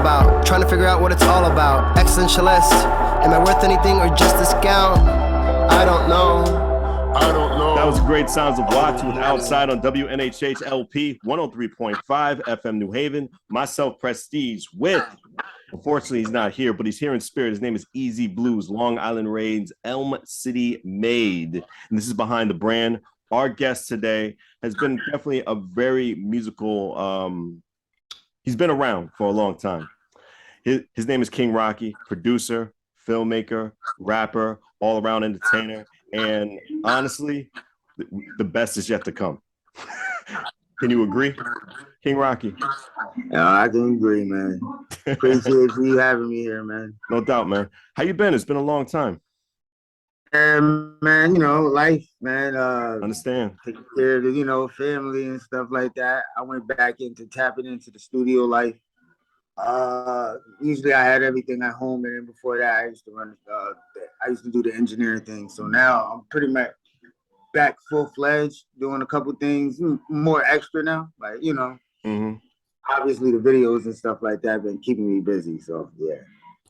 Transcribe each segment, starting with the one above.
about, trying to figure out what it's all about. Existentialist, am I worth anything or just a scout? I don't know. That was great sounds of Watts with Outside on WNHH LP 103.5 FM New Haven. Myself, Prestige, with, unfortunately, he's not here, but he's here in spirit. His name is Easy BlueZ, Long Island Reigns, Elm City Made. And this is Behind the Brand. Our guest today has been definitely a very musical, he's been around for a long time. His name is King Rocky, producer, filmmaker, rapper, all-around entertainer. And honestly, the best is yet to come. Can you agree, King Rocky? Yeah, I can agree, man. Appreciate you having me here, man. No doubt, man. How you been? It's been a long time. Man, you know, life, man. Understand. Taking care of the, family and stuff like that. I went back into tapping into the studio life. Usually I had everything at home, and then before that, I used to do the engineering thing. So now I'm pretty much back full-fledged, doing a couple things, more extra now. Like, obviously the videos and stuff like that have been keeping me busy. So, yeah.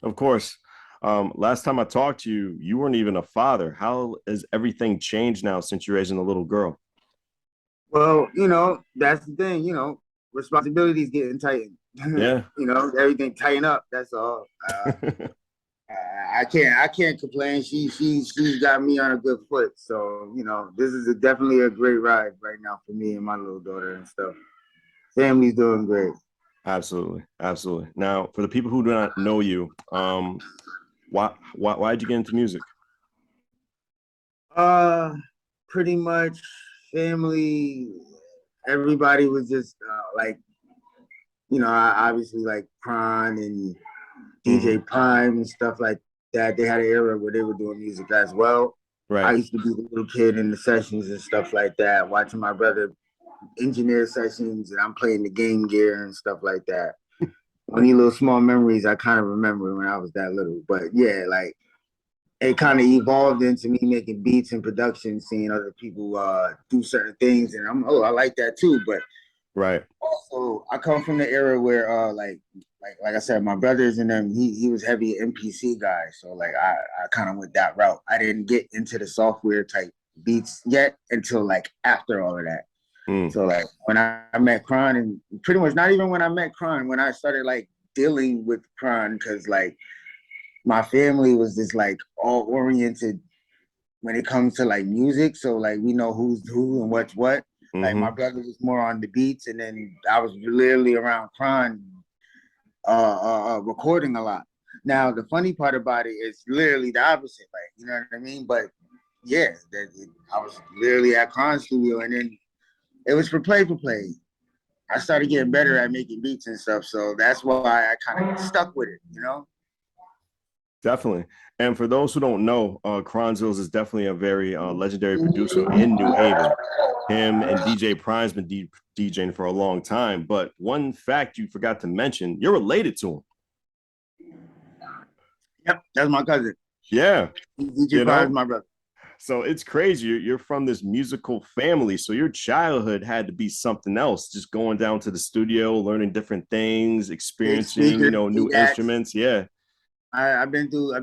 Of course. Last time I talked to you, you weren't even a father. How has everything changed now since you're raising a little girl? Well, that's the thing, responsibilities getting tightened. Yeah. Everything tighten up. That's all. I can't complain. She's got me on a good foot. So, this is definitely a great ride right now for me and my little daughter and stuff. Family's doing great. Absolutely. Absolutely. Now, for the people who do not know you, why did you get into music? Pretty much family. Everybody was just I obviously like Prime and DJ Prime and stuff like that. They had an era where they were doing music as well. Right. I used to be the little kid in the sessions and stuff like that, watching my brother engineer sessions, and I'm playing the game gear and stuff like that. Only little small memories I kind of remember when I was that little. But yeah, like it kind of evolved into me making beats and production, seeing other people do certain things, and I like that too. But right. Also, I come from the era where like I said, my brothers and them, he was heavy MPC guy, so like I kind of went that route. I didn't get into the software type beats yet until like after all of that. So like when I met Kron, and pretty much not even when I met Kron, when I started like dealing with Kron, because like my family was just like all oriented when it comes to like music. So like we know who's who and what's what. Like my brother was more on the beats, and then I was literally around Kron recording a lot. Now the funny part about it is literally the opposite, like, you know what I mean? But yeah, I was literally at Kron studio, and then it was for play. I started getting better at making beats and stuff, so that's why I kind of stuck with it, Definitely. And for those who don't know, Kronzills is definitely a very legendary producer in New Haven. Him and DJ Prime's been DJing for a long time. But one fact you forgot to mention, you're related to him. Yep, that's my cousin. Yeah. DJ Prime's my brother. So it's crazy. You're from this musical family. So your childhood had to be something else, just going down to the studio, learning different things, experiencing, new instruments. Yeah. I've been through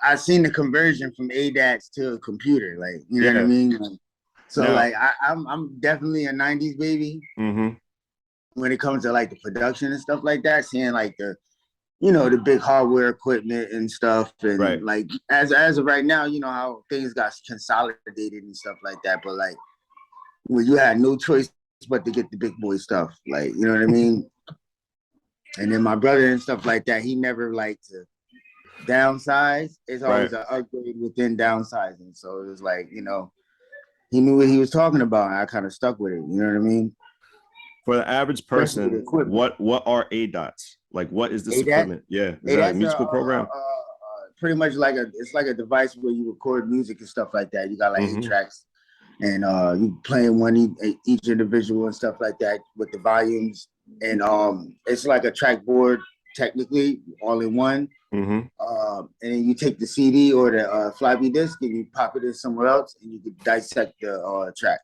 I've seen the conversion from ADATs to a computer, like, you know what I mean? Like, I'm definitely a 90s baby. When it comes to like the production and stuff like that, seeing like the big hardware equipment and stuff, and like as of right now, how things got consolidated and stuff like that. But like when you had no choice but to get the big boy stuff, like, you know what I mean? And then my brother and stuff like that, he never liked to downsize. It's always an upgrade within downsizing. So it was like, he knew what he was talking about, and I kind of stuck with it. You know what I mean? For the average person, what are ADOTs? Like, what is this equipment? Yeah, is that a musical program? Pretty much it's like a device where you record music and stuff like that. You got like 8 tracks, and you playing each individual and stuff like that with the volumes. And it's like a track board, technically, all in one. And then you take the CD or the floppy disk and you pop it in somewhere else, and you can dissect the track.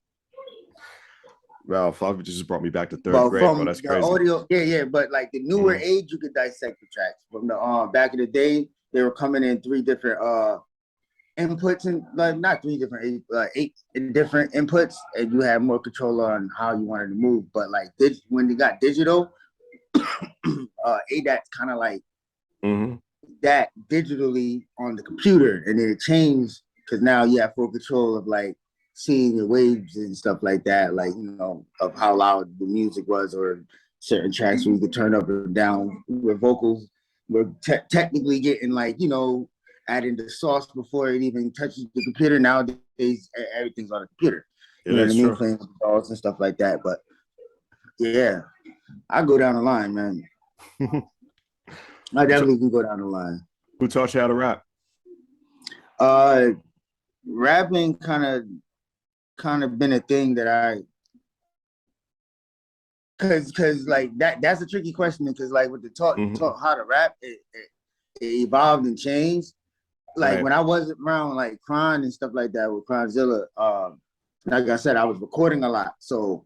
Well, fuck, just brought me back to third But grade, bro. from That's the crazy. audio, yeah, but like the newer age, you could dissect the tracks. From the back in the day, they were coming in three different inputs, and like not three different, eight different inputs, and you had more control on how you wanted to move. But like when they got digital, ADAT's kind of like that digitally on the computer, and then it changed because now you have full control of like seeing the waves and stuff like that, like of how loud the music was, or certain tracks where you could turn up or down where vocals were technically getting like adding the sauce before it even touches the computer. Nowadays everything's on the computer. You know what I mean? Playing with dolls and stuff like that. But yeah, I go down the line, man. I definitely can go down the line. Who taught you how to rap? Rapping kind of been a thing that cause like that's a tricky question, because like with the taught how to rap, it evolved and changed. Like when I was around like Cron and stuff like that with Cronzilla, like I said, I was recording a lot. So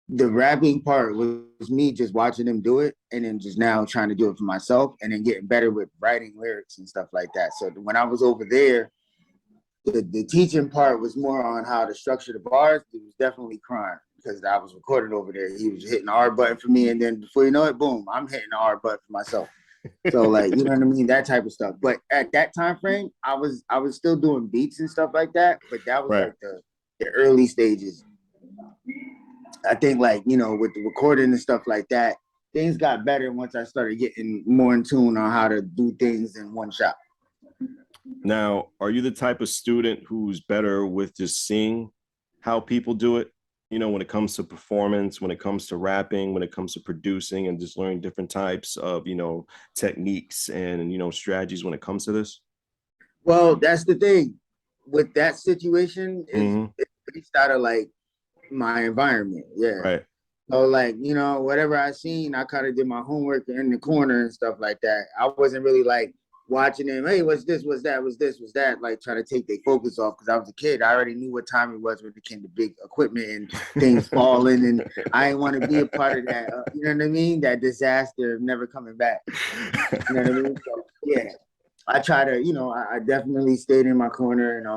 the rapping part was me just watching them do it, and then just now trying to do it for myself, and then getting better with writing lyrics and stuff like that. So when I was over there, the teaching part was more on how to structure the bars. It was definitely Cron, because I was recording over there. He was hitting the R button for me, and then before you know it, boom, I'm hitting the R button for myself. So like, you know what I mean? That type of stuff. But at that time frame, I was still doing beats and stuff like that. But that was like the early stages. I think like, with the recording and stuff like that, things got better once I started getting more in tune on how to do things in one shot. Now, are you the type of student who's better with just seeing how people do it? When it comes to performance, when it comes to rapping, when it comes to producing, and just learning different types of, techniques and, strategies when it comes to this? Well, that's the thing. With that situation, it's based out of like my environment. Yeah. Right. So like, whatever I seen, I kind of did my homework in the corner and stuff like that. I wasn't really like watching them, hey, what's this, what's that, what's this, what's that, like trying to take their focus off, because I was a kid. I already knew what time it was when it came to big equipment and things falling, and I didn't want to be a part of that. You know what I mean? That disaster of never coming back. You know what I mean? So, yeah. I try to, I definitely stayed in my corner, and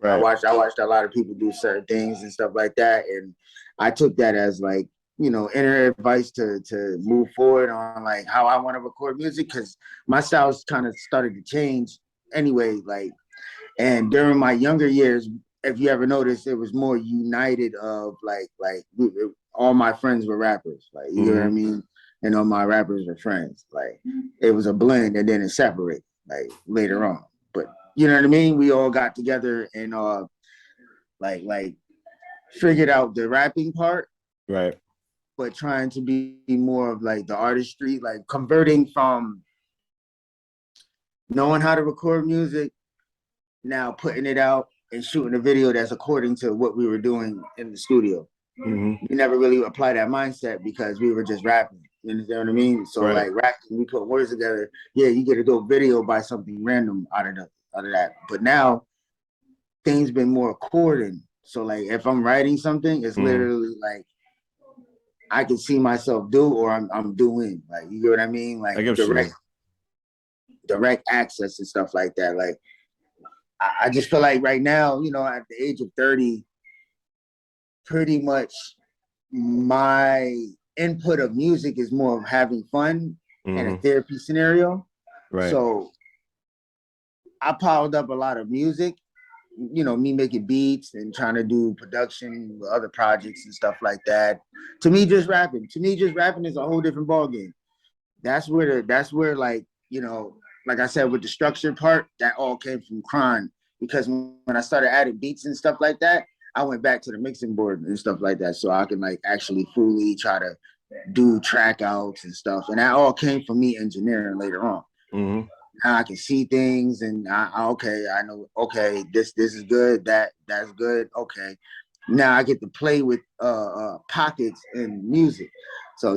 I watched a lot of people do certain things and stuff like that, and I took that as like, inner advice to move forward on like how I want to record music, because my styles kind of started to change anyway. Like, and during my younger years, if you ever noticed, it was more united of like all my friends were rappers, like you know what I mean, and all my rappers were friends. Like it was a blend, and then it separated like later on. But you know what I mean? We all got together and like figured out the rapping part. Right. But trying to be more of like the artistry, like converting from knowing how to record music, now putting it out and shooting a video that's according to what we were doing in the studio. We never really applied that mindset because we were just rapping. You understand what I mean? So like rapping, we put words together. Yeah, you get a dope video by something random out of that. But now things been more according. So like if I'm writing something, it's literally like I can see myself do, or I'm doing. Like you know what I mean? Like direct access and stuff like that. Like I just feel like right now, at the age of 30, pretty much my input of music is more of having fun and a therapy scenario. Right. So I piled up a lot of music, me making beats and trying to do production with other projects and stuff like that. To me, just rapping is a whole different ballgame. That's where like, like I said, with the structure part, that all came from Cron. Because when I started adding beats and stuff like that, I went back to the mixing board and stuff like that, so I can like actually fully try to do track outs and stuff. And that all came from me engineering later on. Now I can see things, and I know, okay, this is good, that's good, okay. Now I get to play with pockets and music. So,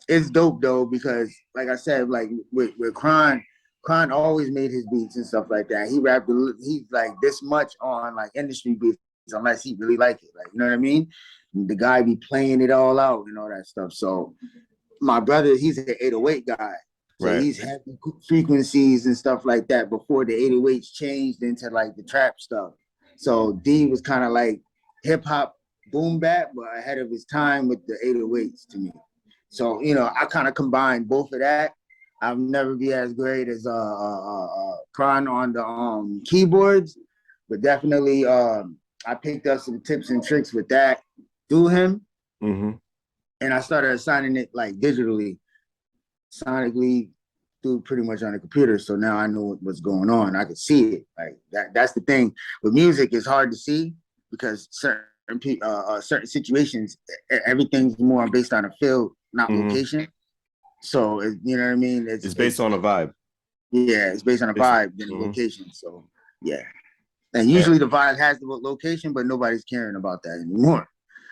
it's dope though, because like I said, like with Cron always made his beats and stuff like that. He rapped, he's like this much on like industry beats unless he really like it. Like, you know what I mean? The guy be playing it all out and all that stuff. So my brother, he's an 808 guy. So Right. he's heavy frequencies and stuff like that before the 808s changed into like the trap stuff. So D was kind of like hip hop boom bap, but ahead of his time with the 808s to me. So, you know, I kind of combined both of that. I'll never be as great as Kron on the keyboards, but definitely I picked up some tips and tricks with that through him. Mm-hmm. And I started assigning it like digitally, sonically, through pretty much on the computer. So now I know what's going on. I can see it. Like that's the thing. With music, it's hard to see because certain situations, everything's more based on a feel, not location. So you know what I mean? It's based on a vibe. Yeah, it's based on a vibe than a location. So yeah, and usually the vibe has the location, but nobody's caring about that anymore.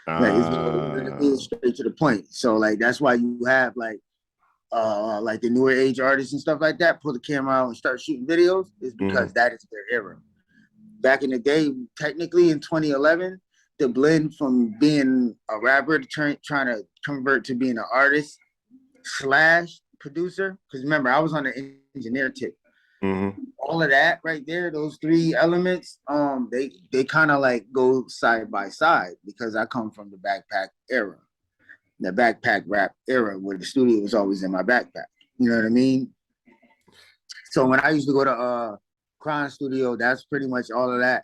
Like it's straight to the point. So like that's why you have like the newer age artists and stuff like that pull the camera out and start shooting videos is because that is their era. Back in the day, technically in 2011, the blend from being a rapper to trying to convert to being an artist / producer, because remember I was on the engineer tip. All of that right there, those three elements, they kind of like go side by side because I come from the backpack era, the backpack rap era where the studio was always in my backpack. You know what I mean? So when I used to go to Crown Studio, that's pretty much all of that.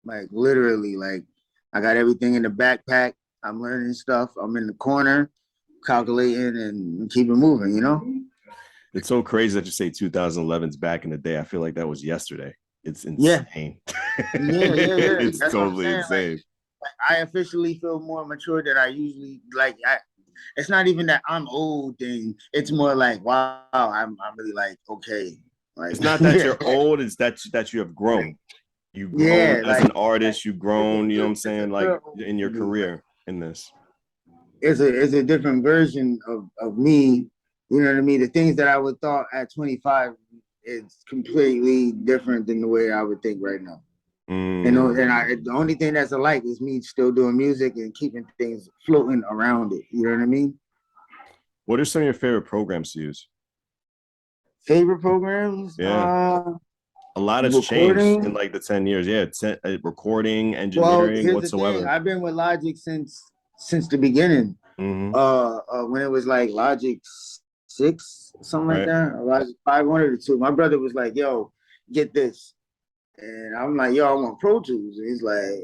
Like literally, like I got everything in the backpack. I'm learning stuff. I'm in the corner, calculating and keep it moving, you know? It's so crazy that you say 2011's back in the day. I feel like that was yesterday. It's insane. Yeah. It's That's totally insane. Like, I officially feel more mature than I usually like. It's not even that I'm old thing. It's more like, wow, I'm really like, okay. Like, it's not that you're old, it's that you have grown. You've grown as an artist, you've grown, you know what I'm saying, like in your career in this. It's a different version of me. You know what I mean? The things that I would thought at 25, it's completely different than the way I would think right now. You know, and the only thing that's alike is me still doing music and keeping things floating around it. You know what I mean? What are some of your favorite programs to use? Favorite programs? Yeah. A lot has changed in like the 10 years. Yeah, recording, engineering, whatsoever. I've been with Logic since the beginning. When it was like Logic 6, something like that, or Logic 5, 1 or 2. My brother was like, "Yo, get this," and I'm like, "Yo, I want Pro Tools." And he's like,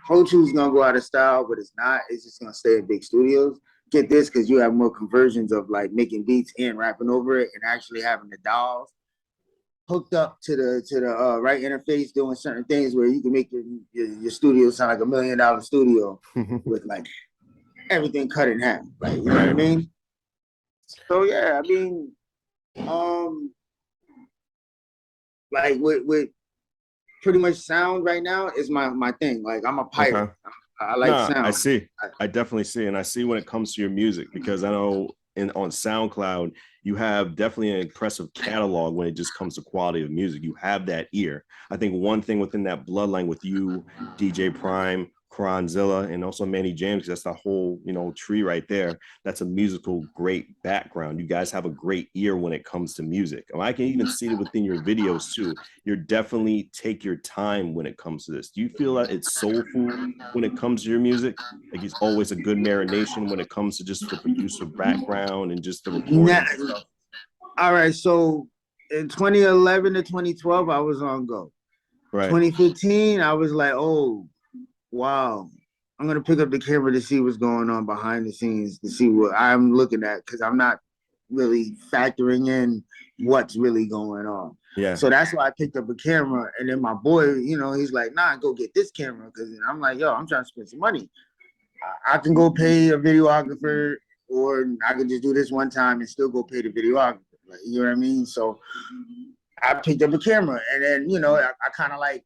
"Pro Tools is gonna go out of style, but it's not. It's just gonna stay in big studios. Get this because you have more conversions of like making beats and rapping over it, and actually having the DAWs hooked up to the right interface, doing certain things where you can make your studio sound like $1 million studio with like everything cut in half. Like, you know what I mean? So yeah, I mean, like with pretty much sound right now is my thing. Like I'm a pirate. I like sound. I see. I definitely see, and I see when it comes to your music because I know on SoundCloud you have definitely an impressive catalog when it just comes to quality of music. You have that ear. I think one thing within that bloodline with you, DJ Prime, Kronzilla, and also Manny James, that's the whole, you know, tree right there. That's a musical great background. You guys have a great ear when it comes to music. I can even see it within your videos too. You're definitely take your time when it comes to this. Do you feel that it's soulful when it comes to your music? Like it's always a good marination when it comes to just the producer background and just the recording stuff? All right, so in 2011 to 2012, I was on Go. Right. 2015, I was like, oh, wow, I'm going to pick up the camera to see what's going on behind the scenes, to see what I'm looking at, because I'm not really factoring in what's really going on. Yeah. So that's why I picked up a camera. And then my boy, you know, he's like, nah, go get this camera. Because I'm like, yo, I'm trying to spend some money. I can go pay a videographer, or I can just do this one time and still go pay the videographer. Like, you know what I mean? So I picked up a camera. And then, you know, I kind of like,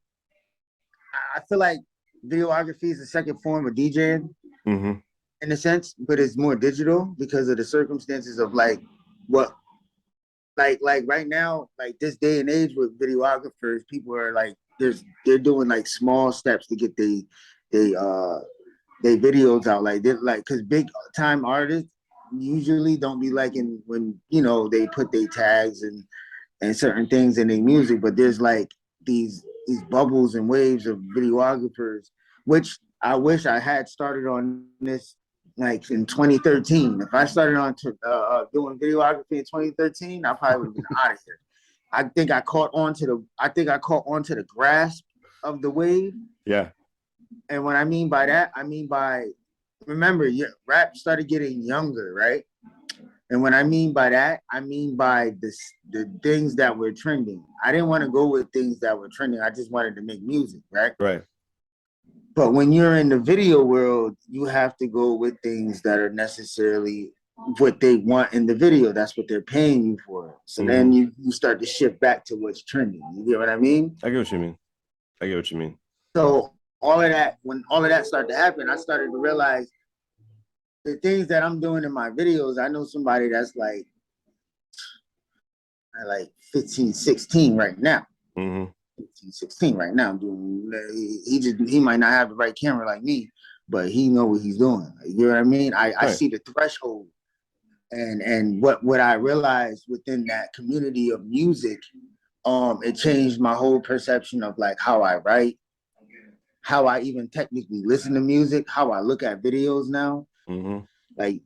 I feel like videography is the second form of DJing in a sense, but it's more digital because of the circumstances of like what, like right now, like this day and age with videographers, people are like they're doing like small steps to get they videos out. Like they're like, because big time artists usually don't be liking when they put their tags and certain things in their music, but there's like these bubbles and waves of videographers, which I wish I had started on this like in 2013. If I started on doing videography in 2013, I probably would have been out of here. I think I caught on to the grasp of the wave. Yeah. And what I mean by that, remember, rap started getting younger, right? And what I mean by that, I mean by the things that were trending. I didn't want to go with things that were trending. I just wanted to make music, right? Right. But when you're in the video world, you have to go with things that are necessarily what they want in the video. That's what they're paying you for. So then you start to shift back to what's trending. You get what I mean? I get what you mean. So when all of that started to happen, I started to realize the things that I'm doing in my videos. I know somebody that's like 15, 16 right now. 15, 16 right now. He might not have the right camera like me, but he know what he's doing. You know what I mean? I see the threshold. And what I realized within that community of music, it changed my whole perception of like how I write, how I even technically listen to music, how I look at videos now. Like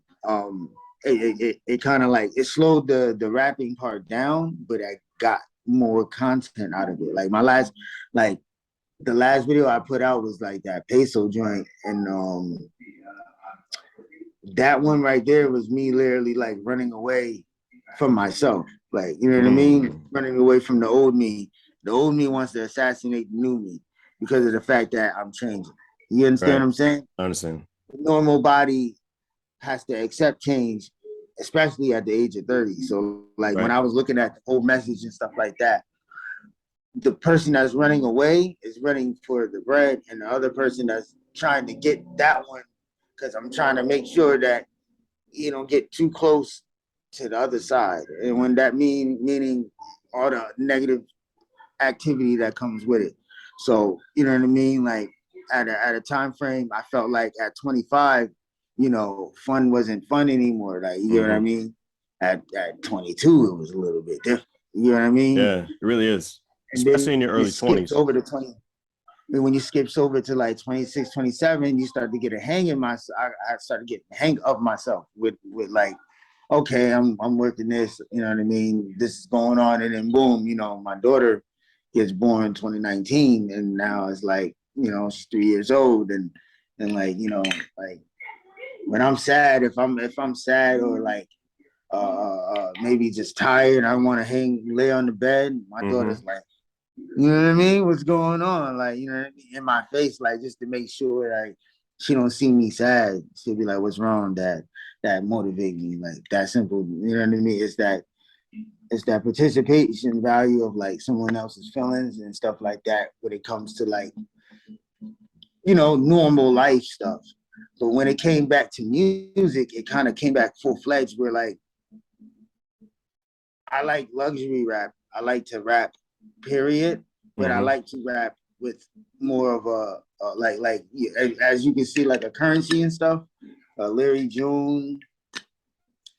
it kind of like it slowed the rapping part down, but I got more content out of it. Like the last video I put out was like that peso joint, and that one right there was me literally like running away from myself. Like, you know what I mean? Running away from the old me. The old me wants to assassinate the new me because of the fact that I'm changing. You understand what I'm saying? I understand. The normal body has to accept change, especially at the age of 30. So like when I was looking at the old message and stuff like that, the person that's running away is running for the bread, and the other person that's trying to get that one, because I'm trying to make sure that you don't get too close to the other side. And when that meaning all the negative activity that comes with it. So, you know what I mean? Like at a time frame, I felt like at 25, fun wasn't fun anymore. Like, you know what I mean? At 22, it was a little bit different. You know what I mean? Yeah, it really is. And especially in your early 20s. Over to 20. When you skips over to like 26, 27, you start to get a hang in myself. I started getting a hang of myself with like, okay, I'm working this, you know what I mean? This is going on, and then boom, my daughter gets born 2019, and now it's like, she's 3 years old, and like, like when I'm sad, if I'm sad or like maybe just tired, I want to lay on the bed, my daughter's like, you know what I mean? What's going on? Like, you know what I mean? In my face, like just to make sure like she don't see me sad. She'll be like, what's wrong, Dad? That motivate me. Like that simple. You know what I mean? It's that participation value of like someone else's feelings and stuff like that when it comes to like, normal life stuff. But when it came back to music, it kind of came back full-fledged where like I like luxury rap. I like to rap, period. But I like to rap with more of a like as you can see, like a Currency and stuff, Larry June.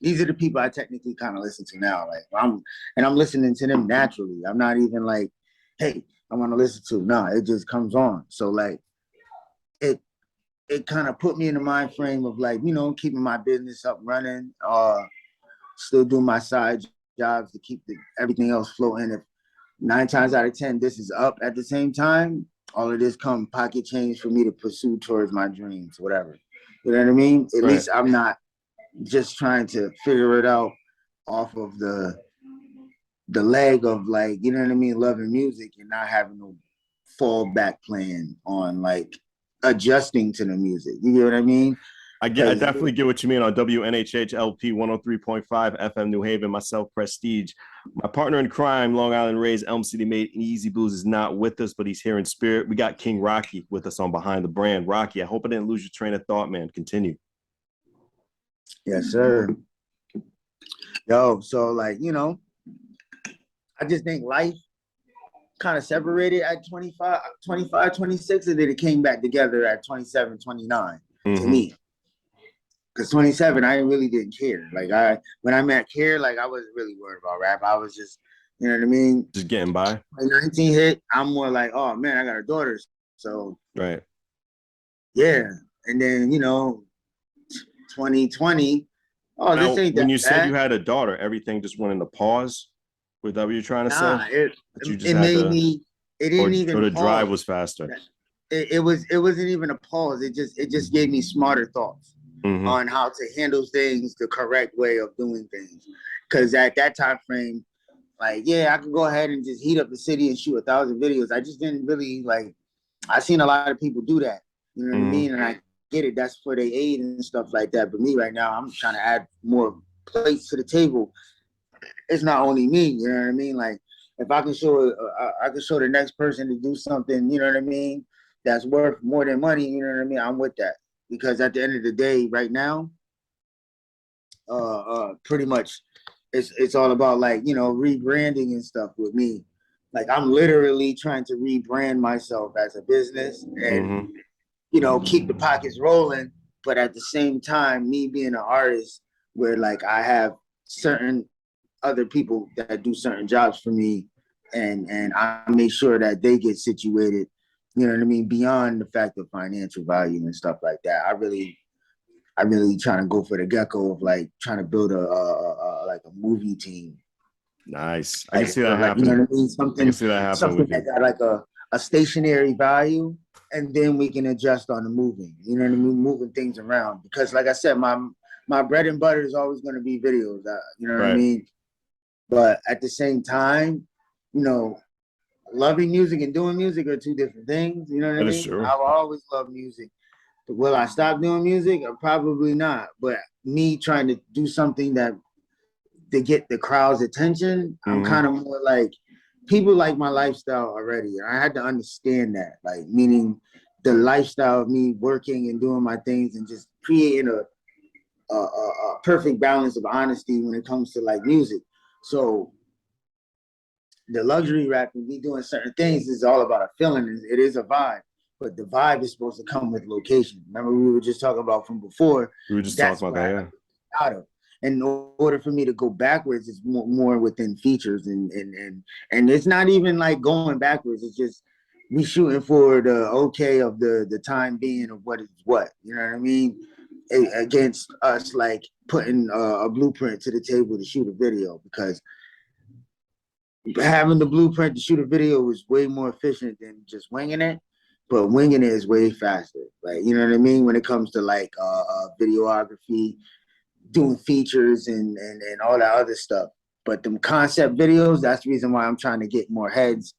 These are the people I technically kind of listen to now. Like I'm listening to them naturally. I'm not even like, hey, I want to listen to. No, it just comes on. So like it kind of put me in the mind frame of like, keeping my business up running, still doing my side jobs to keep everything else floating. If 9 times out of 10, this is up at the same time, all of this come pocket change for me to pursue towards my dreams, whatever. You know what I mean? At least I'm not just trying to figure it out off of the leg of like, you know what I mean, loving music and not having no fallback plan on like adjusting to the music. You know what I mean? I definitely get what you mean on WNHH LP 103.5 FM New Haven. Myself, Prestige. My partner in crime, Long Island raised Elm City made Easy Blues, is not with us, but he's here in spirit. We got King Rocky with us on Behind the Brand. Rocky, I hope I didn't lose your train of thought, man. Continue. Yes, sir. Yo, so like, I just think life kind of separated at 25, 26, and then it came back together at 27, 29 to me. Because 27, I really didn't care. Like when I met Care, like I wasn't really worried about rap. I was just, you know what I mean? Just getting by. Like 19 hit, I'm more like, oh man, I got a daughter. So right. Yeah. And then, 2020, now, this ain't that when you bad. said you had a daughter, everything just went into pause? Was that what you're trying to say? It made me, it didn't even or the pause. drive was faster. It wasn't even a pause. It just gave me smarter thoughts on how to handle things the correct way of doing things. Because at that time frame, like, yeah, I could go ahead and just heat up the city and shoot 1,000 videos. I just didn't really I seen a lot of people do that. You know what I mean? And I get it. That's for their aid and stuff like that. But me right now, I'm trying to add more plates to the table. It's not only me. You know what I mean? Like, if I can show, I can show the next person to do something. You know what I mean? That's worth more than money. You know what I mean? I'm with that, because at the end of the day, right now, pretty much, it's all about rebranding and stuff with me. Like, I'm literally trying to rebrand myself as a business and keep the pockets rolling, but at the same time, me being an artist where I have certain other people that do certain jobs for me, and I make sure that they get situated, you know what I mean, beyond the fact of financial value and stuff like that. I really trying to go for the gecko of trying to build a movie team. Nice. I can see that happening. You know what I mean? Something, I can see that happening with you. That got a stationary value, and then we can adjust on the moving. You know what I mean? Moving things around, because like I said, my bread and butter is always going to be videos. You know what I mean? But at the same time, loving music and doing music are two different things. You know what I mean? True. I will always love music. Will I stop doing music? Probably not. But me trying to do something to get the crowd's attention, I'm kind of more like, people like my lifestyle already. I had to understand that, meaning the lifestyle of me working and doing my things and just creating a perfect balance of honesty when it comes to music. So the luxury rap and me doing certain things is all about a feeling. It is a vibe, but the vibe is supposed to come with location. Remember, we were just talking about from before. We were just talking about that. Out of. In order for me to go backwards, it's more within features, and it's not even going backwards. It's just we shooting for the okay of the time being of what is what. You know what I mean? Against us putting a blueprint to the table to shoot a video, because having the blueprint to shoot a video is way more efficient than just winging it. But winging it is way faster. You know what I mean? When it comes to videography, doing features and all that other stuff. But them concept videos, that's the reason why I'm trying to get more heads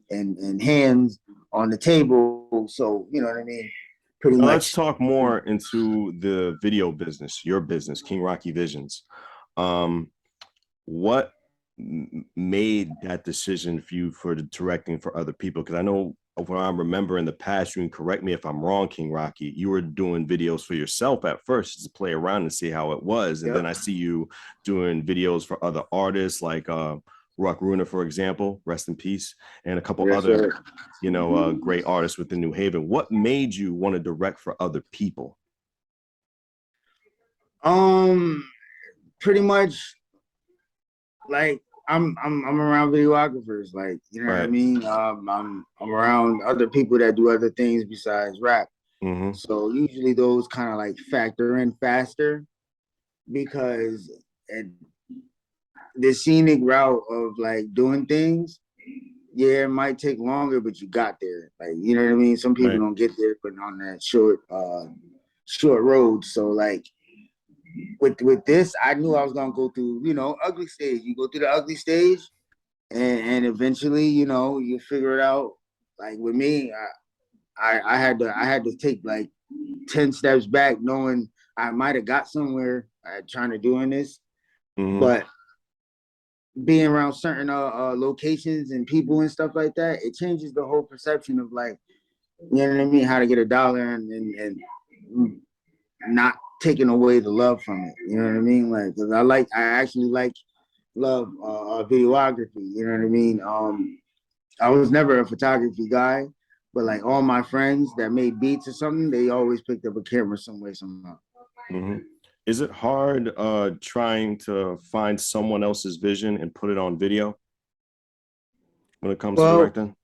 and hands on the table. So, you know what I mean? Pretty much. Let's talk more into the video business, your business, King Rocky Visions. What made that decision for you for the directing for other people? Because I know what I remember in the past, you can correct me if I'm wrong, King Rocky, you were doing videos for yourself at first to play around and see how it was. And then I see you doing videos for other artists like Ruck Runa, for example, rest in peace, and a couple other, great artists within New Haven. What made you want to direct for other people? Pretty much I'm around videographers, you know what I mean? I'm around other people that do other things besides rap. So usually those kind of factor in faster, because the scenic route of doing things, yeah, it might take longer, but you got there. You know what I mean? Some people don't get there, but on that short road. So with this, I knew I was gonna go through, ugly stage. You go through the ugly stage, and eventually, you figure it out. With me, I had to take 10 steps back, knowing I might have got somewhere trying to doing this, but being around certain locations and people and stuff like that, it changes the whole perception of you know what I mean, how to get a dollar and not taking away the love from it. You know what I mean? Because I actually love videography. You know what I mean? I was never a photography guy, but like all my friends that made beats or something, they always picked up a camera some way, somehow. Mm-hmm. Is it hard trying to find someone else's vision and put it on video when it comes to Well, directing?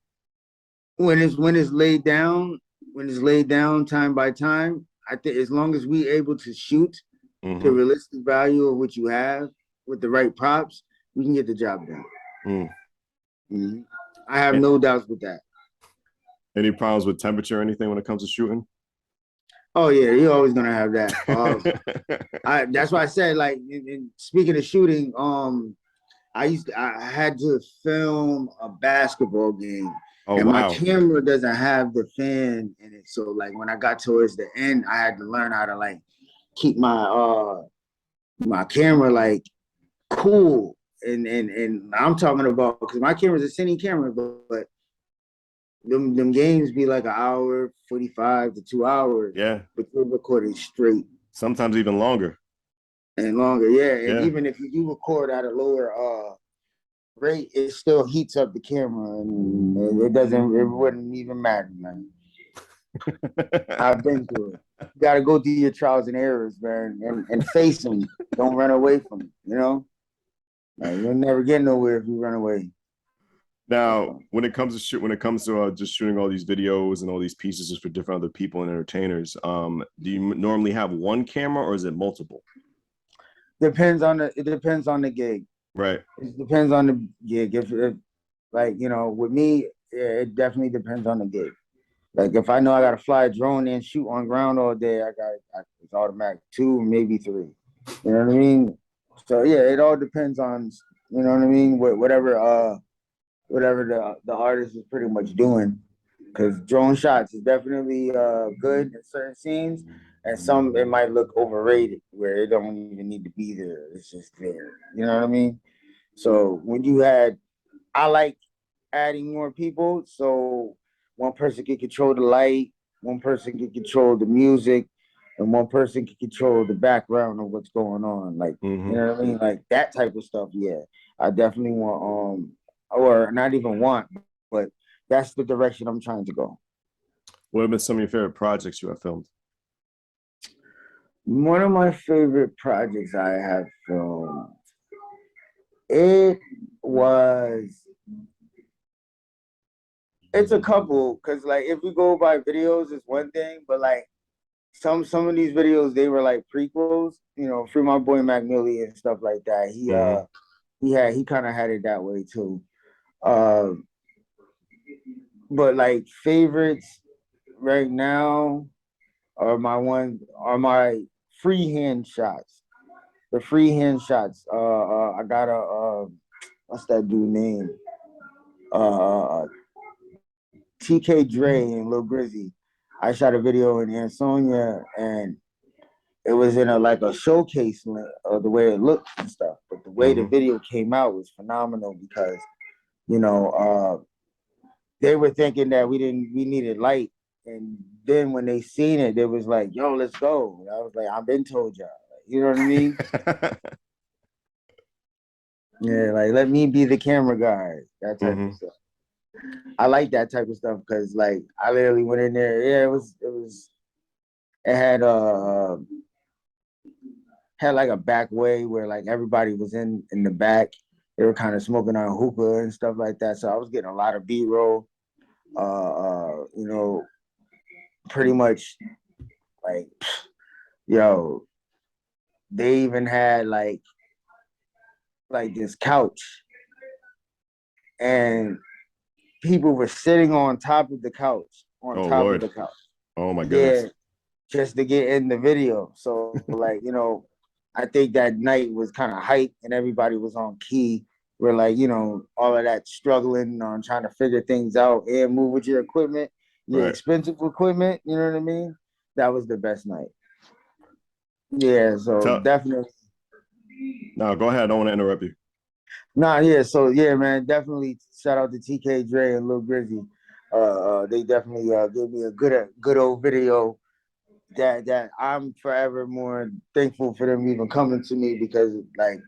when it's laid down time by time, I think as long as we able to shoot the Mm-hmm. realistic value of what you have with the right props, we can get the job done. Mm. Mm-hmm. I have no doubts with that. Any problems with temperature or anything when it comes to shooting? Oh yeah, you're always gonna have that. That's why I said, like, speaking of shooting, I had to film a basketball game, Oh and my wow. camera doesn't have the fan in it. So like when I got towards the end, I had to learn how to like keep my camera like cool. And I'm talking about because my camera's a cine camera, but them games be like an hour, 45 to 2 hours, Yeah. but you're recording straight Sometimes even longer. and longer. Yeah. And Yeah. even if you do record at a lower rate, it still heats up the camera and it wouldn't even matter, man. I've been through it. You gotta go through your trials and errors, man, and face them. Don't run away from it, you know? Like, you'll never get nowhere if you run away. Now, when it comes to just shooting all these videos and all these pieces just for different other people and entertainers, do you normally have one camera or is it multiple? It depends on the gig. Right. It depends on the gig. If like, with me, yeah, it definitely depends on the gig. Like if I know I gotta fly a drone and shoot on ground all day, it's automatic two, maybe three. You know what I mean? So yeah, it all depends on, you know what I mean, whatever the artist is pretty much doing. Because drone shots is definitely good in certain scenes, and some it might look overrated where it don't even need to be there. It's just there. You know what I mean? So I like adding more people, so one person can control the light, one person can control the music, and one person can control the background of what's going on. Like, Mm-hmm. you know what I mean? Like that type of stuff. Yeah, I definitely want or not even want, but that's the direction I'm trying to go. What have been some of your favorite projects you have filmed? One of my favorite projects I have filmed, it was it's a couple because like if we go by videos, it's one thing, but like some of these videos they were like prequels, Free My Boy Mac Millie and stuff like that. He kind of had it that way too. Uh, but like favorites right now are my freehand shots. The freehand shots. I got a what's that dude name? Uh, TK Dre and Lil Grizzy. I shot a video in Ansonia and it was in a showcase of the way it looked and stuff. But the way the video came out was phenomenal because, you know, they were thinking that we needed light. And then when they seen it, they was like, yo, let's go. And I was like, I've been told y'all. You know what I mean? Yeah, like let me be the camera guy, that type of stuff. I like that type of stuff because like I literally went in there. Yeah, it had like a back way where like everybody was in the back. They were kind of smoking on hookah and stuff like that. So I was getting a lot of B-roll. Pretty much like, yo, they even had like this couch and people were sitting on top of the couch, Oh Lord. Oh my goodness. Yeah, just to get in the video. So like, I think that night was kind of hype and everybody was on key. We're like, all of that struggling on trying to figure things out and move with your equipment, your expensive equipment, you know what I mean? That was the best night. Yeah, so definitely. No, go ahead. I don't want to interrupt you. Nah, yeah, so yeah, man, definitely shout out to TK Dre and Lil Grizzy. They definitely gave me a good old video that I'm forever more thankful for them even coming to me because like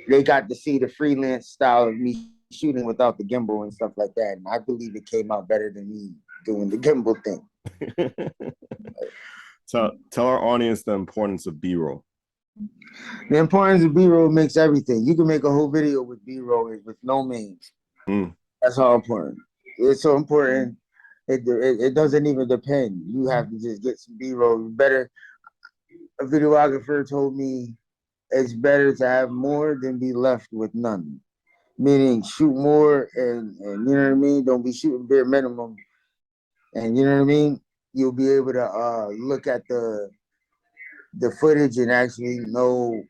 they got to see the freelance style of me shooting without the gimbal and stuff like that. And I believe it came out better than me doing the gimbal thing. Tell our audience the importance of B-roll. The importance of B-roll makes everything. You can make a whole video with B-roll with no means. That's how important. It's so important. It doesn't even depend. You have to just get some B-roll. Better. A videographer told me it's better to have more than be left with none. Meaning shoot more and you know what I mean? Don't be shooting bare minimum. And you know what I mean? You'll be able to look at the footage and actually know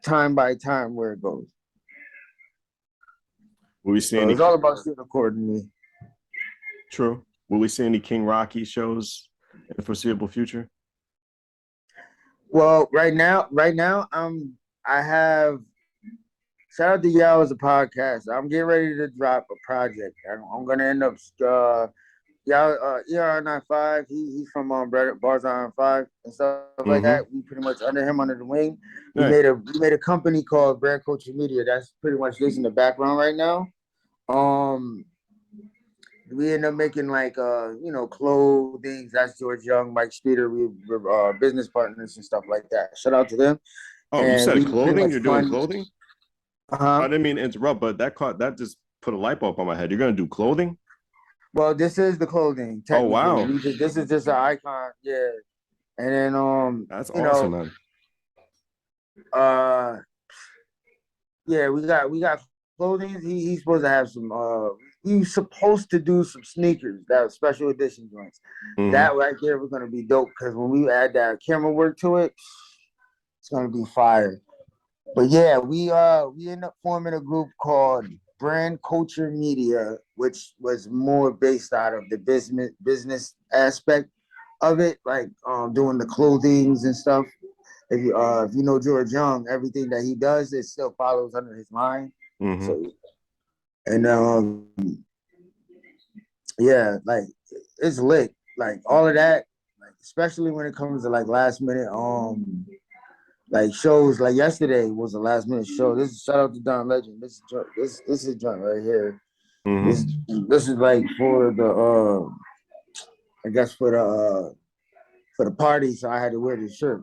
time by time where it goes. Will we see so any? It's all about shooting accordingly. True. Will we see any King Rocky shows in the foreseeable future? Well, right now, I have shout out to y'all as a podcast. I'm getting ready to drop a project. I'm gonna end up y'all ER95. He's from Bars on 5 and stuff like that. We pretty much under the wing. We made a company called Brand Culture Media. That's pretty much this in the background right now. We end up making like clothing. That's George Young, Mike Streeter. We're business partners and stuff like that. Shout out to them. Oh, and you said clothing? You're doing clothing? Uh-huh. I didn't mean to interrupt, but that just put a light bulb on my head. You're gonna do clothing? Well, this is the clothing. Oh wow! This is just an icon, yeah. And then that's awesome, man. Yeah, we got clothing. He's supposed to have some. He's supposed to do some sneakers, that special edition joints. That right there was gonna be dope because when we add that camera work to it, it's gonna be fire. But yeah, we end up forming a group called Brand Culture Media, which was more based out of the business aspect of it, like doing the clothings and stuff. If you know George Young, everything that he does, it still follows under his line. So, and yeah, like it's lit, like all of that, like especially when it comes to like last minute like shows. Like yesterday was a last minute show. This is shout out to Don Legend. This is joint right here. This is like for the I guess for the party, so I had to wear this shirt.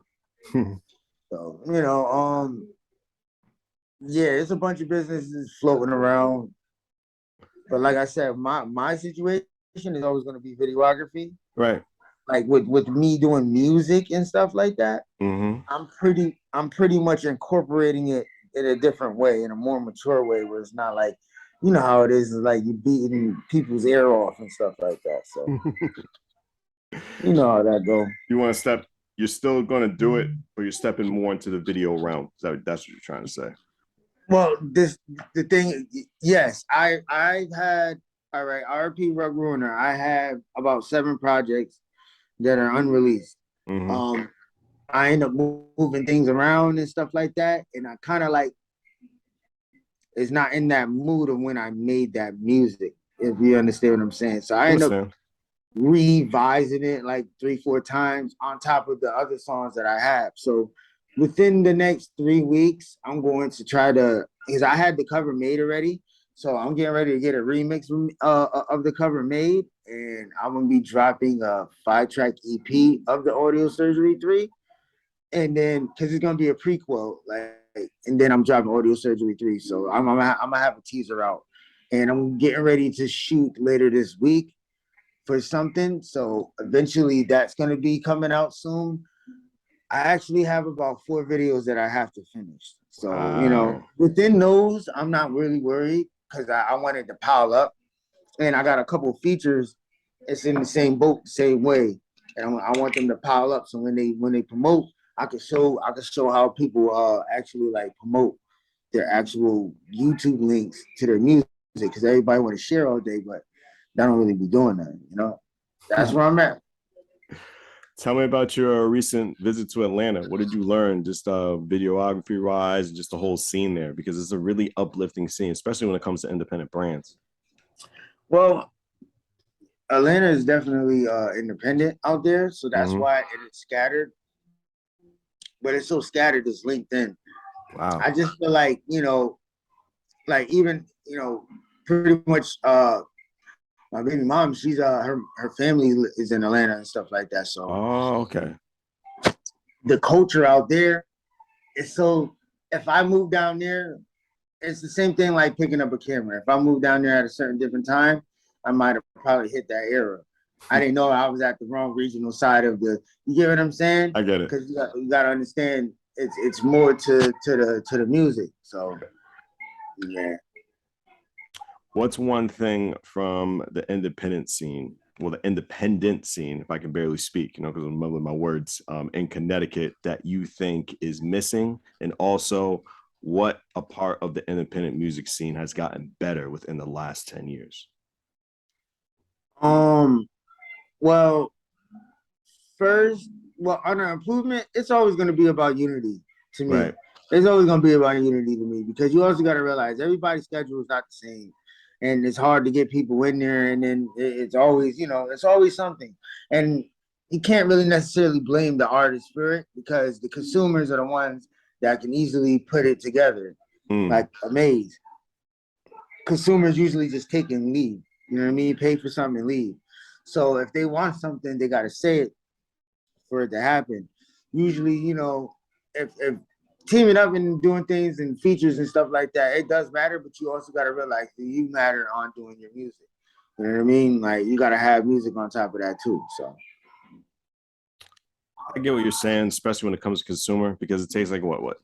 So yeah, it's a bunch of businesses floating around. But like I said, my situation is always going to be videography. Right. Like with me doing music and stuff like that, I'm pretty much incorporating it in a different way, in a more mature way, where it's not like, you know how it is like you beating people's ear off and stuff like that. So you know how that go. You want to step? You're still going to do it, but you're stepping more into the video realm. So that's what you're trying to say. Well, the thing, yes, I've had, all right, RP Rug Ruiner. I have about 7 projects that are unreleased. I end up moving things around and stuff like that, and I kind of like is not in that mood of when I made that music, if you understand what I'm saying. So I end up revising it like 3-4 times on top of the other songs that I have. So within the next 3 weeks, I'm going to try to, because I had the cover made already. So I'm getting ready to get a remix of the cover made, and I'm gonna be dropping a 5-track EP of the Audio Surgery 3, and then because it's gonna be a prequel, and then I'm dropping Audio Surgery 3. So I'm gonna have a teaser out, and I'm getting ready to shoot later this week for something. So eventually that's gonna be coming out soon. I actually have about 4 videos that I have to finish. So within those, I'm not really worried, because I wanted to pile up, and I got a couple of features. It's in the same boat, the same way, and I want them to pile up. So when they promote, I can show how people actually like promote their actual YouTube links to their music, because everybody want to share all day, but they don't really be doing that. That's where I'm at. Tell me about your recent visit to Atlanta. What did you learn, just videography wise, just the whole scene there? Because it's a really uplifting scene, especially when it comes to independent brands. Well, Atlanta is definitely independent out there, so that's why it is scattered. But it's so scattered, it's linked in. Wow. I just feel like, like even, pretty much my baby mom, she's her family is in Atlanta and stuff like that. So okay. The culture out there is so. If I move down there, it's the same thing like picking up a camera. If I moved down there at a certain different time, I might have probably hit that era. I didn't know I was at the wrong regional side of the. You get what I'm saying? I get it. Because you got to understand, it's more to the music. So yeah. What's one thing from the independent scene? Well, the independent scene, if I can barely speak, because I'm mumbling my words, in Connecticut that you think is missing, and also what a part of the independent music scene has gotten better within the last 10 years? Well, first, on an improvement, it's always going to be about unity to me. Right. It's always going to be about unity to me because you also got to realize everybody's schedule is not the same. And it's hard to get people in there. And then it's always, it's always something. And you can't really necessarily blame the artist for it because the consumers are the ones that can easily put it together. Like Amaze. Consumers usually just take and leave. You know what I mean? Pay for something and leave. So if they want something, they got to say it for it to happen. Usually, if teaming up and doing things and features and stuff like that, it does matter, but you also got to realize that you matter on doing your music. You know what I mean? Like you got to have music on top of that too. So I get what you're saying, especially when it comes to consumer, because it takes like what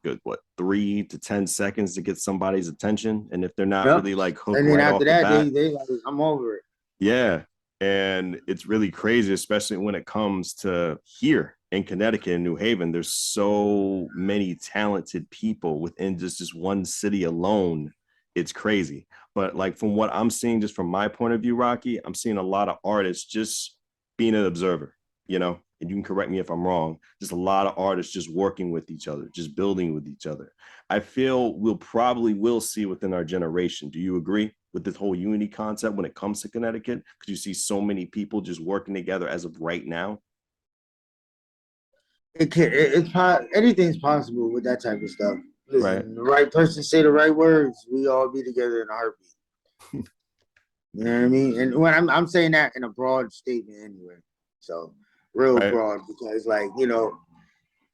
3 to 10 seconds to get somebody's attention, and if they're not really like hooked and then right after off that, the bat, they like, I'm over it. Yeah, and it's really crazy, especially when it comes to here in Connecticut and New Haven. There's so many talented people within just this one city alone. It's crazy. But like from what I'm seeing, just from my point of view, Rocky, I'm seeing a lot of artists just being an observer, and you can correct me if I'm wrong. Just a lot of artists just working with each other, just building with each other. I feel we'll probably will see within our generation. Do you agree with this whole unity concept when it comes to Connecticut? Because you see so many people just working together as of right now. Anything's possible with that type of stuff. Listen, Right. The right person say the right words, we all be together in a heartbeat. You know what I mean? And when I'm saying that in a broad statement anyway. So real broad because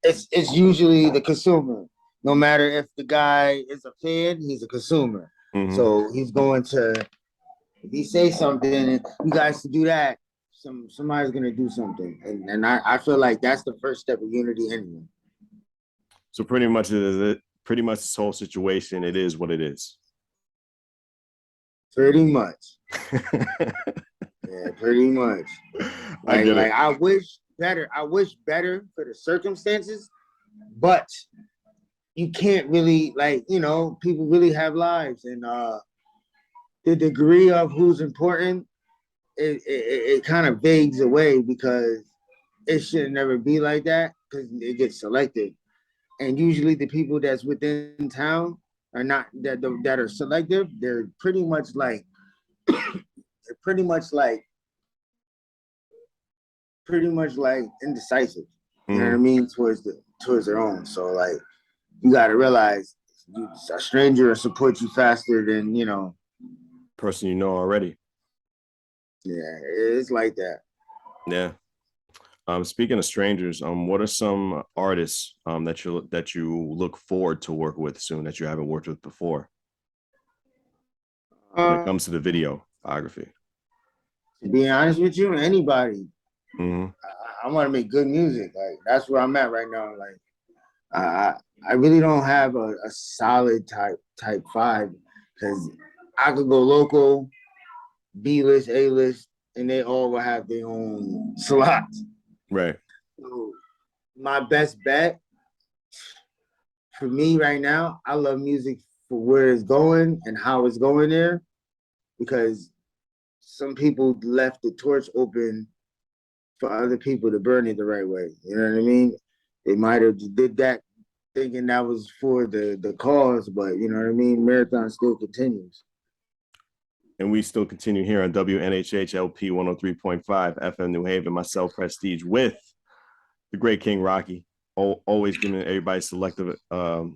it's usually the consumer. No matter if the guy is a fan, he's a consumer. Mm-hmm. So he's going to, if he say something, you guys to do that, somebody's gonna do something. And I feel like that's the first step of unity anyway. So pretty much this whole situation, it is what it is. Pretty much. Yeah, pretty much. I wish better. I wish better for the circumstances, but you can't really people really have lives, and the degree of who's important, it kind of fades away because it should never be like that because it gets selective, and usually the people that's within town are not that are selective. They're pretty much like indecisive. You know what I mean towards their own. So like you got to realize a stranger will support you faster than person already. Yeah, it's like that. Yeah. Speaking of strangers, what are some artists that you look forward to work with soon that you haven't worked with before? When it comes to the videography. To be honest with you, anybody. Mm-hmm. I want to make good music. Like that's where I'm at right now. Like I really don't have a solid type 5 because I could go local, B-list, A-list, and they all will have their own slots. Right. So my best bet for me right now, I love music for where it's going and how it's going there, because some people left the torch open for other people to burn it the right way. You know what I mean? They might have did that thinking that was for the cause, but you know what I mean? Marathon still continues. And we still continue here on WNHH LP 103.5 FM New Haven. Myself, Prestige, with the great King Rocky. Always giving everybody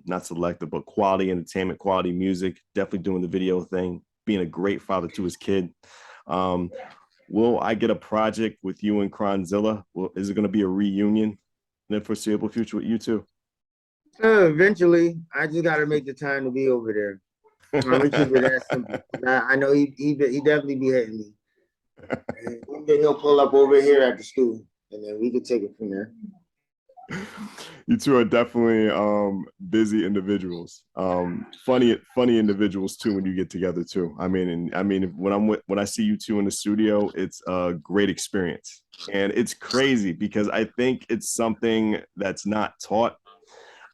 not selective, but quality entertainment, quality music. Definitely doing the video thing. being a great father to his kid. Will I get a project with you and Kronzilla? Is it going to be a reunion in the foreseeable future with you two? Eventually, I just got to make the time to be over there. I'm gonna keep it that simple. I know he definitely be hitting me. And then he'll pull up over here at the stool, and then we can take it from there. You two are definitely busy individuals. Funny individuals too when you get together too. I mean when I see you two in the studio, it's a great experience. And it's crazy because I think it's something that's not taught.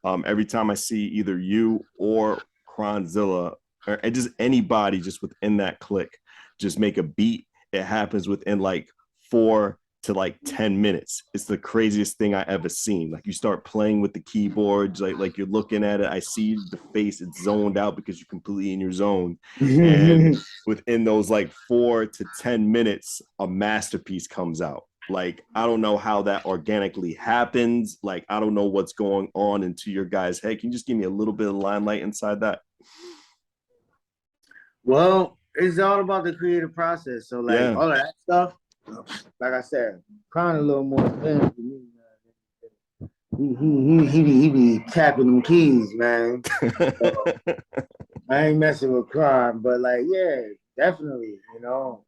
Every time I see either you or Kronzilla or just anybody just within that clique just make a beat, it happens within like 4 to like 10 minutes. It's the craziest thing I ever seen. Like you start playing with the keyboards, like you're looking at it. I see the face, it's zoned out because you're completely in your zone. And within those like 4 to 10 minutes, a masterpiece comes out. Like, I don't know how that organically happens. Like, I don't know what's going on into your guys' head. Can you just give me a little bit of limelight inside that? Well, it's all about the creative process. So like all of that stuff, like I said, kind of a little more advanced than me. He be tapping them keys, man. So, I ain't messing with crime, but like, yeah, definitely, you know.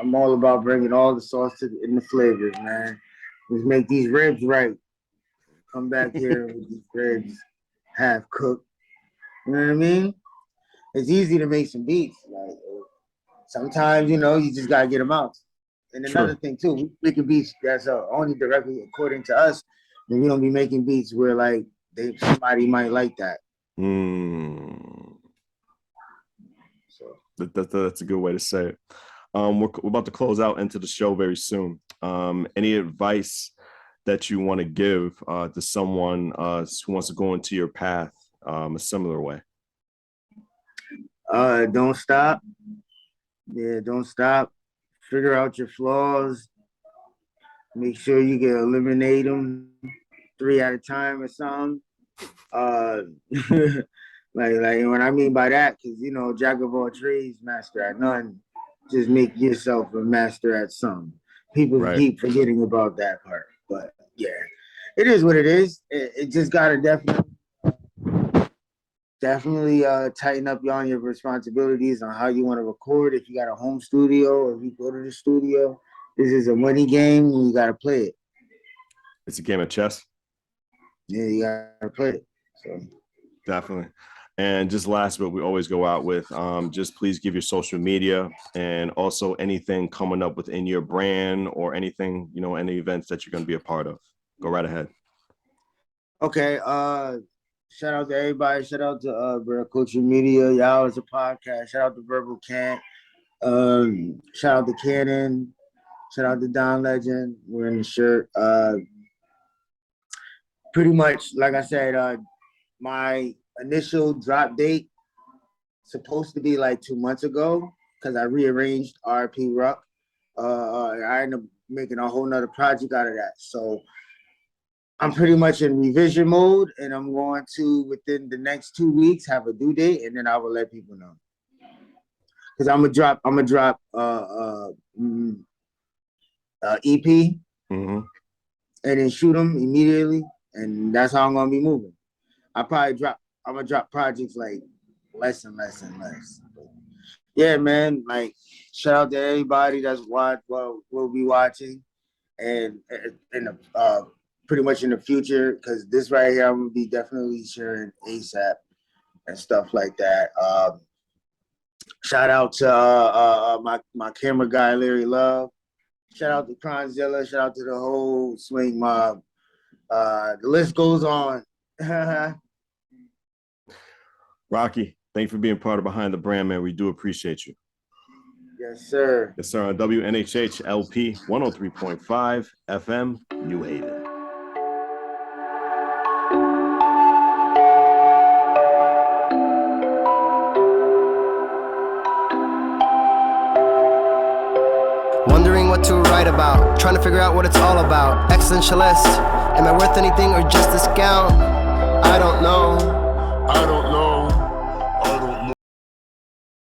I'm all about bringing all the sauce in the flavors, man. Let's make these ribs right. Come back here with these ribs half cooked. You know what I mean? It's easy to make some beats. Like sometimes, you know, you just gotta get them out. And another thing too, we making beats that's only directly according to us, and we don't be making beats where like somebody might like that. So that's a good way to say it. We're about to close out into the show very soon. Any advice that you want to give to someone who wants to go into your path a similar way? Don't stop. Yeah, don't stop. Figure out your flaws. Make sure you can eliminate them 3 at a time or something. Like what I mean by that, because you know, jack of all trades, master at none. Just make yourself a master at something. People keep forgetting about that part, but yeah, it is what it is. It just gotta definitely tighten up on your responsibilities on how you want to record. If you got a home studio or if you go to the studio, this is a money game and you gotta play it. It's a game of chess. Yeah, you gotta play it. So definitely. And just last, but we always go out with, just please give your social media and also anything coming up within your brand or anything, you know, any events that you're going to be a part of. Go right ahead. Okay. Shout out to everybody. Shout out to Culture Media. Y'all is a podcast. Shout out to Verbal Cant. Shout out to Cannon. Shout out to Don Legend. We're in the shirt. Pretty much, like I said, my initial drop date supposed to be like 2 months ago because I rearranged RP Ruck. I ended up making a whole nother project out of that. So I'm pretty much in revision mode, and I'm going to within the next 2 weeks have a due date, and then I will let people know. Because I'm gonna drop EP and then shoot them immediately, and that's how I'm gonna be moving. I'm gonna drop projects like less and less and less. Yeah, man. Like, shout out to everybody that's will be watching, and pretty much in the future, because this right here I'm gonna be definitely sharing ASAP and stuff like that. Shout out to my camera guy Larry Love. Shout out to Kronzilla. Shout out to the whole swing mob. The list goes on. Rocky, thank you for being part of Behind the Brand, man. We do appreciate you. Yes, sir. Yes, sir. On WNHH LP 103.5 FM, New Haven. Wondering what to write about, trying to figure out what it's all about. Existentialist, am I worth anything or just discount? I don't know.